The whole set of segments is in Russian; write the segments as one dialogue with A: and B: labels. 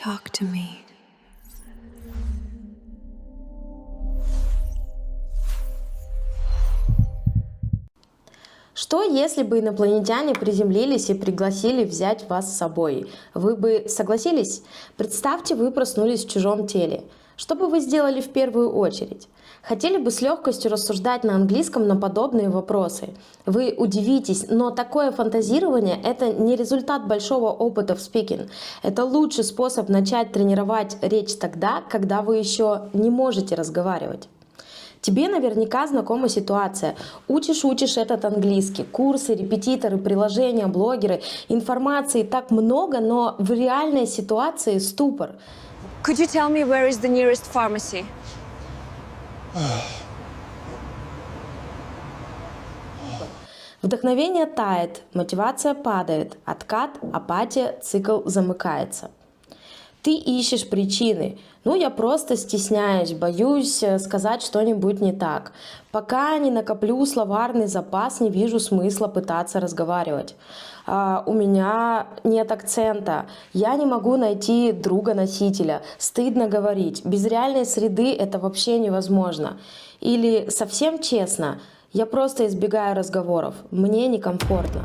A: Talk to me.
B: Что, если бы инопланетяне приземлились и пригласили взять вас с собой? Вы бы согласились? Представьте, вы проснулись в чужом теле. Что бы вы сделали в первую очередь? Хотели бы с легкостью рассуждать на английском на подобные вопросы? Вы удивитесь, но такое фантазирование — это не результат большого опыта в спикинг. Это лучший способ начать тренировать речь тогда, когда вы еще не можете разговаривать. Тебе наверняка знакома ситуация. Учишь этот английский, курсы, репетиторы, приложения, блогеры, информации так много, но в реальной ситуации ступор.
C: Could you tell me where is the nearest pharmacy?
B: Вдохновение тает, мотивация падает, откат, апатия, цикл замыкается. Ты ищешь причины. Я просто стесняюсь, боюсь сказать что-нибудь не так. Пока не накоплю словарный запас, не вижу смысла пытаться разговаривать. У меня нет акцента. Я не могу найти друга-носителя. Стыдно говорить. Без реальной среды это вообще невозможно. Или совсем честно, я просто избегаю разговоров. Мне некомфортно.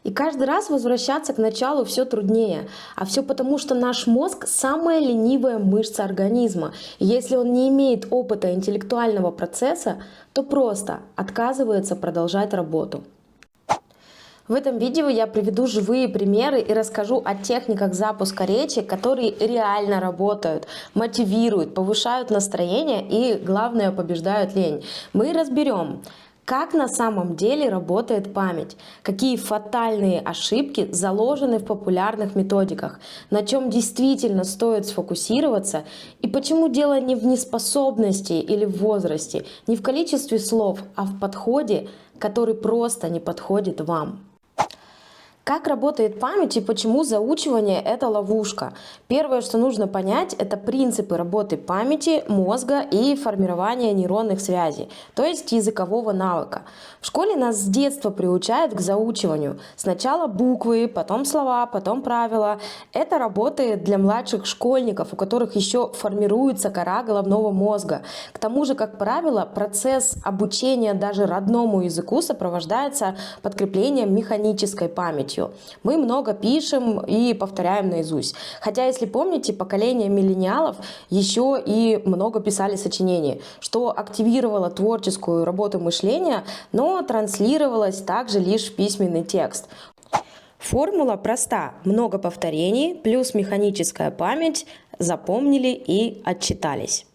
B: И каждый раз возвращаться к началу все труднее. А все потому, что наш мозг — самая ленивая мышца организма. И если он не имеет опыта интеллектуального процесса, то просто отказывается продолжать работу. В этом видео я приведу живые примеры и расскажу о техниках запуска речи, которые реально работают, мотивируют, повышают настроение и, главное, побеждают лень. Мы разберем, как на самом деле работает память, какие фатальные ошибки заложены в популярных методиках, на чем действительно стоит сфокусироваться и почему дело не в неспособности или в возрасте, не в количестве слов, а в подходе, который просто не подходит вам. Как работает память и почему заучивание — это ловушка? Первое, что нужно понять, это принципы работы памяти, мозга и формирования нейронных связей, то есть языкового навыка. В школе нас с детства приучают к заучиванию. Сначала буквы, потом слова, потом правила. Это работает для младших школьников, у которых еще формируется кора головного мозга. К тому же, как правило, процесс обучения даже родному языку сопровождается подкреплением механической памяти. Мы много пишем и повторяем наизусть. Хотя, если помните, поколение миллениалов еще и много писали сочинений, что активировало творческую работу мышления, но транслировалось также лишь в письменный текст. Формула проста. Много повторений плюс механическая память, запомнили и отчитались.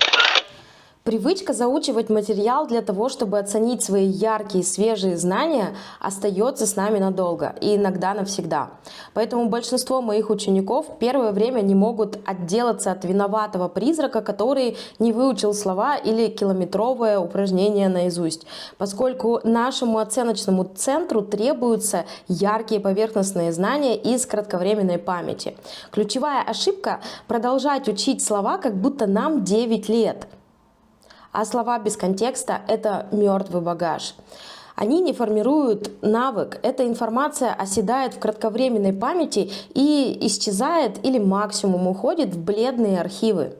B: Привычка заучивать материал для того, чтобы оценить свои яркие, свежие знания, остается с нами надолго и иногда навсегда. Поэтому большинство моих учеников первое время не могут отделаться от виноватого призрака, который не выучил слова или километровое упражнение наизусть. Поскольку нашему оценочному центру требуются яркие поверхностные знания из кратковременной памяти. Ключевая ошибка — продолжать учить слова, как будто нам 9 лет. А слова без контекста — это мертвый багаж. Они не формируют навык. Эта информация оседает в кратковременной памяти и исчезает или максимум уходит в бледные архивы.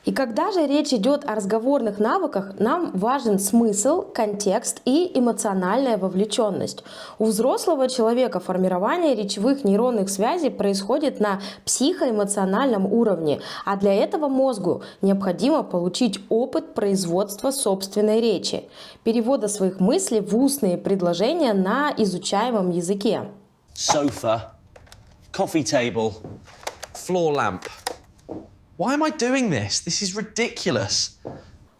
B: И когда же речь идет о разговорных навыках, нам важен смысл, контекст и эмоциональная вовлеченность. У взрослого человека формирование речевых нейронных связей происходит на психоэмоциональном уровне, а для этого мозгу необходимо получить опыт производства собственной речи, перевода своих мыслей в устные предложения на изучаемом языке.
D: Sofa, coffee table, floor lamp. Why am I doing this? This is ridiculous.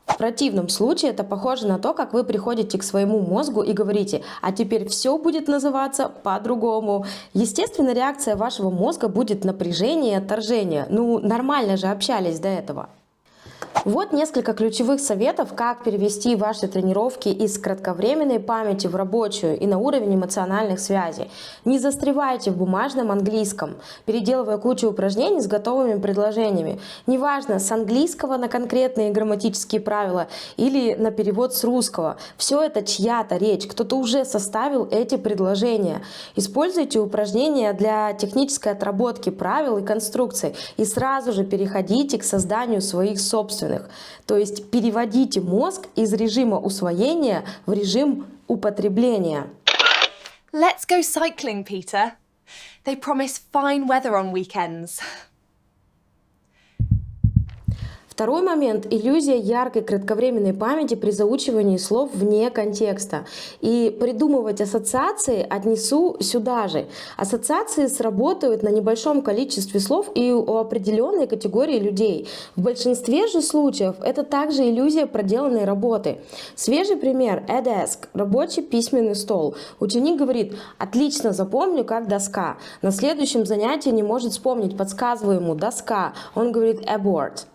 B: В противном случае это похоже на то, как вы приходите к своему мозгу и говорите: а теперь все будет называться по-другому. Естественная реакция вашего мозга будет напряжение и отторжение. Нормально же общались до этого. Вот несколько ключевых советов, как перевести ваши тренировки из кратковременной памяти в рабочую и на уровень эмоциональных связей. Не застревайте в бумажном английском, переделывая кучу упражнений с готовыми предложениями. Неважно, с английского на конкретные грамматические правила или на перевод с русского. Все это чья-то речь, кто-то уже составил эти предложения. Используйте упражнения для технической отработки правил и конструкций и сразу же переходите к созданию своих собственных. То есть переводите мозг из режима усвоения в режим употребления.
A: Let's go cycling, Peter. They promise fine weather on weekends.
B: Второй момент – иллюзия яркой кратковременной памяти при заучивании слов вне контекста. И придумывать ассоциации отнесу сюда же. Ассоциации сработают на небольшом количестве слов и у определенной категории людей. В большинстве же случаев это также иллюзия проделанной работы. Свежий пример – a desk – рабочий письменный стол. Ученик говорит: «Отлично запомню, как доска». На следующем занятии не может вспомнить, подсказываю ему: «доска». Он говорит a board.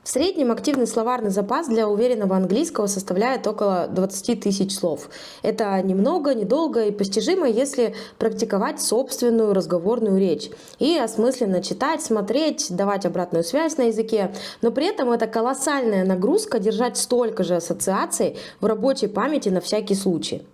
B: В среднем активный словарный запас для уверенного английского составляет около 20 тысяч слов. Это немного, недолго и постижимо, если практиковать собственную разговорную речь и осмысленно читать, смотреть, давать обратную связь на языке, но при этом это колоссальная нагрузка держать столько же ассоциаций в рабочей памяти на всякий случай.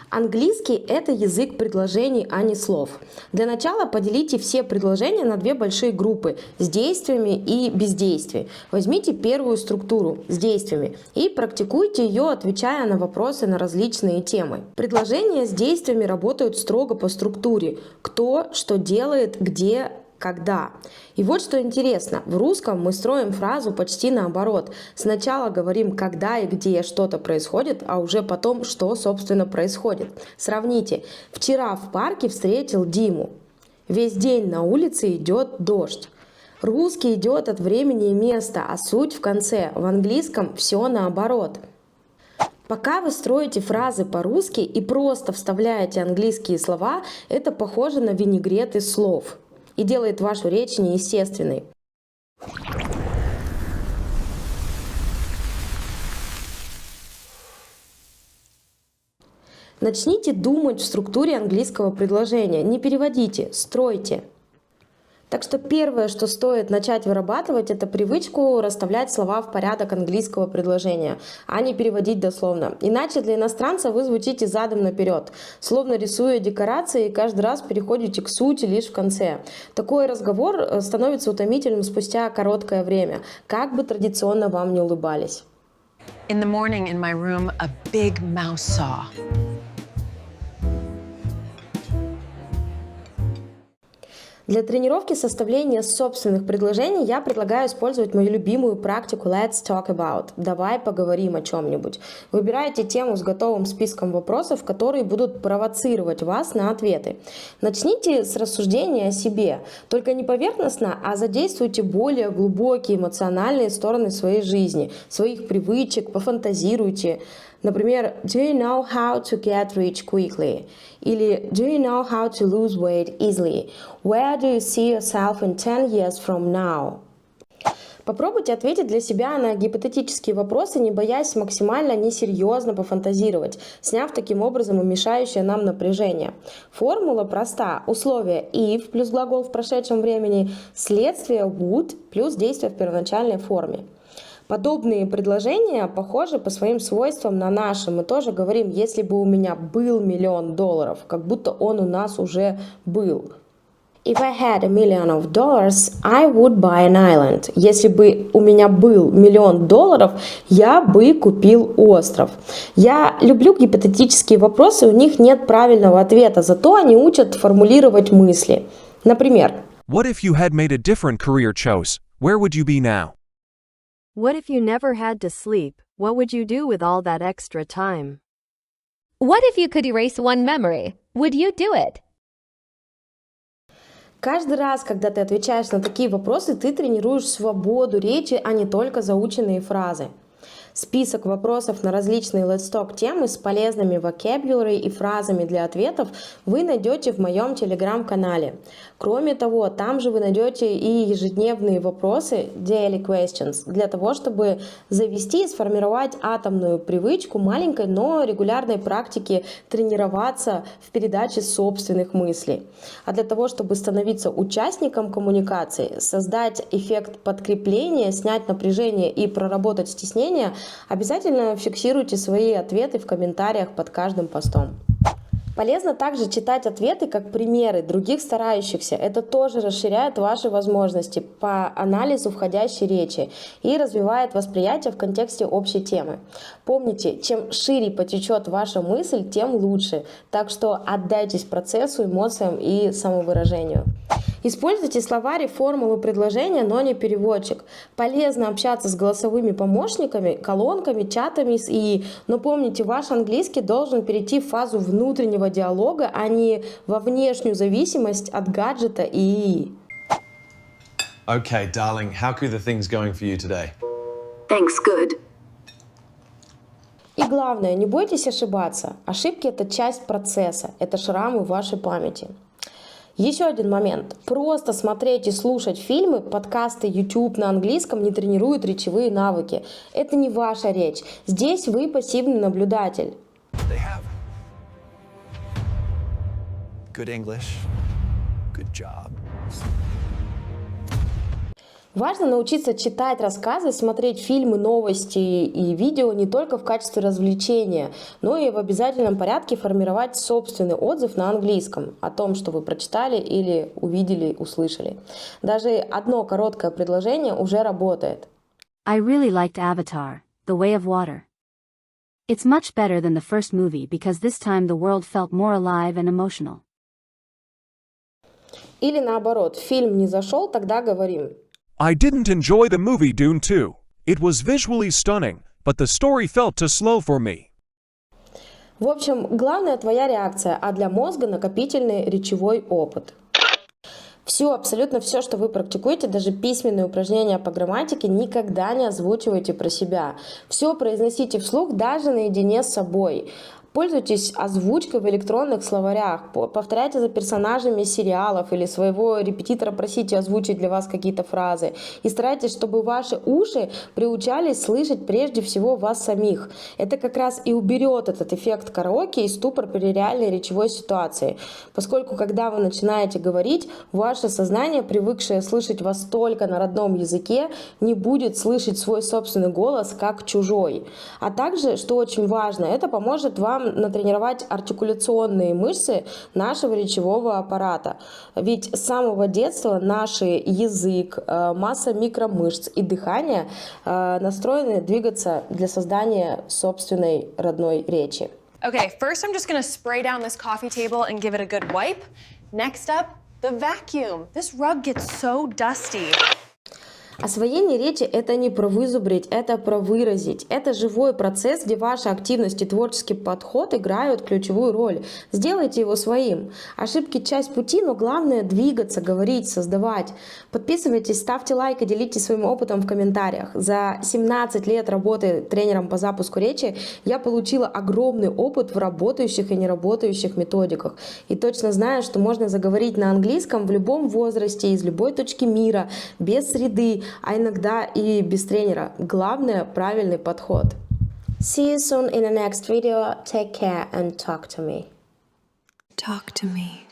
B: Английский – это язык предложений, а не слов. Для начала поделите все предложения на две большие группы – с действиями и без действий. Возьмите первую структуру – с действиями и практикуйте ее, отвечая на вопросы на различные темы. Предложения с действиями работают строго по структуре – кто, что делает, где, когда. И вот что интересно, в русском мы строим фразу почти наоборот. Сначала говорим, когда и где что-то происходит, а уже потом, что, собственно, происходит. Сравните. Вчера в парке встретил Диму. Весь день на улице идет дождь. Русский идет от времени и места, а суть в конце. В английском все наоборот. Пока вы строите фразы по-русски и просто вставляете английские слова, это похоже на винегрет из слов и делает вашу речь неестественной. Начните думать в структуре английского предложения, не переводите, стройте. Так что первое, что стоит начать вырабатывать, это привычку расставлять слова в порядок английского предложения, а не переводить дословно. Иначе для иностранца вы звучите задом наперед, словно рисуя декорации и каждый раз переходите к сути лишь в конце. Такой разговор становится утомительным спустя короткое время, как бы традиционно вам не улыбались.
A: In the morning in my room, a big mouse saw.
B: Для тренировки составления собственных предложений я предлагаю использовать мою любимую практику Let's Talk About. Давай поговорим о чем-нибудь. Выбирайте тему с готовым списком вопросов, которые будут провоцировать вас на ответы. Начните с рассуждения о себе. Только не поверхностно, а задействуйте более глубокие эмоциональные стороны своей жизни, своих привычек, пофантазируйте. Например, do you know how to get rich quickly? Или do you know how to lose weight easily? Where do you see yourself in 10 years from now? Попробуйте ответить для себя на гипотетические вопросы, не боясь максимально несерьезно пофантазировать, сняв таким образом и мешающее нам напряжение. Формула проста. Условие if плюс глагол в прошедшем времени, следствие would плюс действие в первоначальной форме. Подобные предложения похожи по своим свойствам на наши. Мы тоже говорим, если бы у меня был $1 миллион, как будто он у нас уже был. If I had $1 million, I would buy an island. Если бы у меня был $1 миллион, я бы купил остров. Я люблю гипотетические вопросы, у них нет правильного ответа, зато они учат формулировать мысли. Например,
E: What if you had made a different career choice? Where would you be now?
F: What if you never had to sleep? What would you do with all that extra time?
G: What if you could erase one memory? Would you do it?
B: каждый раз, когда ты отвечаешь на такие вопросы, ты тренируешь свободу речи, а не только заученные фразы. Список вопросов на различные Let's Talk темы с полезными vocabulary и фразами для ответов вы найдете в моем телеграм-канале. Кроме того, там же вы найдете и ежедневные вопросы Daily Questions для того, чтобы завести и сформировать атомную привычку маленькой, но регулярной практики тренироваться в передаче собственных мыслей. А для того, чтобы становиться участником коммуникации, создать эффект подкрепления, снять напряжение и проработать стеснение, обязательно фиксируйте свои ответы в комментариях под каждым постом. Полезно также читать ответы как примеры других старающихся. Это тоже расширяет ваши возможности по анализу входящей речи и развивает восприятие в контексте общей темы. Помните, чем шире потечет ваша мысль, тем лучше. Так что отдайтесь процессу, эмоциям и самовыражению. Используйте словарь и формулу предложения, но не переводчик. Полезно общаться с голосовыми помощниками, колонками, чатами с ИИ, но помните, ваш английский должен перейти в фазу внутреннего диалога, а не во внешнюю зависимость от гаджета и ИИ.
D: Okay, darling, how are the things going for you today?
H: Thanks, good.
B: И главное, не бойтесь ошибаться. Ошибки — это часть процесса, это шрамы в вашей памяти. Еще один момент. Просто смотреть и слушать фильмы, подкасты, YouTube на английском не тренируют речевые навыки. Это не ваша речь. Здесь вы пассивный наблюдатель.
I: They have good English, good job.
B: Важно научиться читать рассказы, смотреть фильмы, новости и видео не только в качестве развлечения, но и в обязательном порядке формировать собственный отзыв на английском о том, что вы прочитали или увидели, услышали. Даже одно короткое предложение уже работает.
J: I really liked Avatar, The Way of Water. It's much better than the first movie because this time the world felt more alive and emotional.
B: Или наоборот, фильм не зашел, тогда говорим:
E: I didn't enjoy the movie Dune 2. It was visually stunning, but the story felt too slow for me.
B: В общем, главное твоя реакция, а для мозга накопительный речевой опыт. Все, абсолютно все, что вы практикуете, даже письменные упражнения по грамматике, никогда не озвучивайте про себя. Все произносите вслух даже наедине с собой. Пользуйтесь озвучкой в электронных словарях, повторяйте за персонажами сериалов или своего репетитора просите озвучить для вас какие-то фразы. И старайтесь, чтобы ваши уши приучались слышать прежде всего вас самих. Это как раз и уберет этот эффект караоке и ступор при реальной речевой ситуации. Поскольку, когда вы начинаете говорить, ваше сознание, привыкшее слышать вас только на родном языке, не будет слышать свой собственный голос как чужой. А также, что очень важно, это поможет вам натренировать артикуляционные мышцы нашего речевого аппарата. Ведь с самого детства наш язык, масса микромышц и дыхание настроены двигаться для создания собственной родной речи.
A: Okay, first I'm just gonna spray down this coffee table and give it a good wipe. Next up, the vacuum. This rug gets so dusty.
B: Освоение речи — это не про вызубрить, это про выразить. Это живой процесс, где ваша активность и творческий подход играют ключевую роль. Сделайте его своим. Ошибки — часть пути, но главное — двигаться, говорить, создавать. Подписывайтесь, ставьте лайк и делитесь своим опытом в комментариях. За 17 лет работы тренером по запуску речи я получила огромный опыт в работающих и неработающих методиках. И точно знаю, что можно заговорить на английском в любом возрасте, из любой точки мира, без среды, а иногда и без тренера. Главное — правильный подход. See you soon in the next video. Take care and talk to me.
H: Talk to me.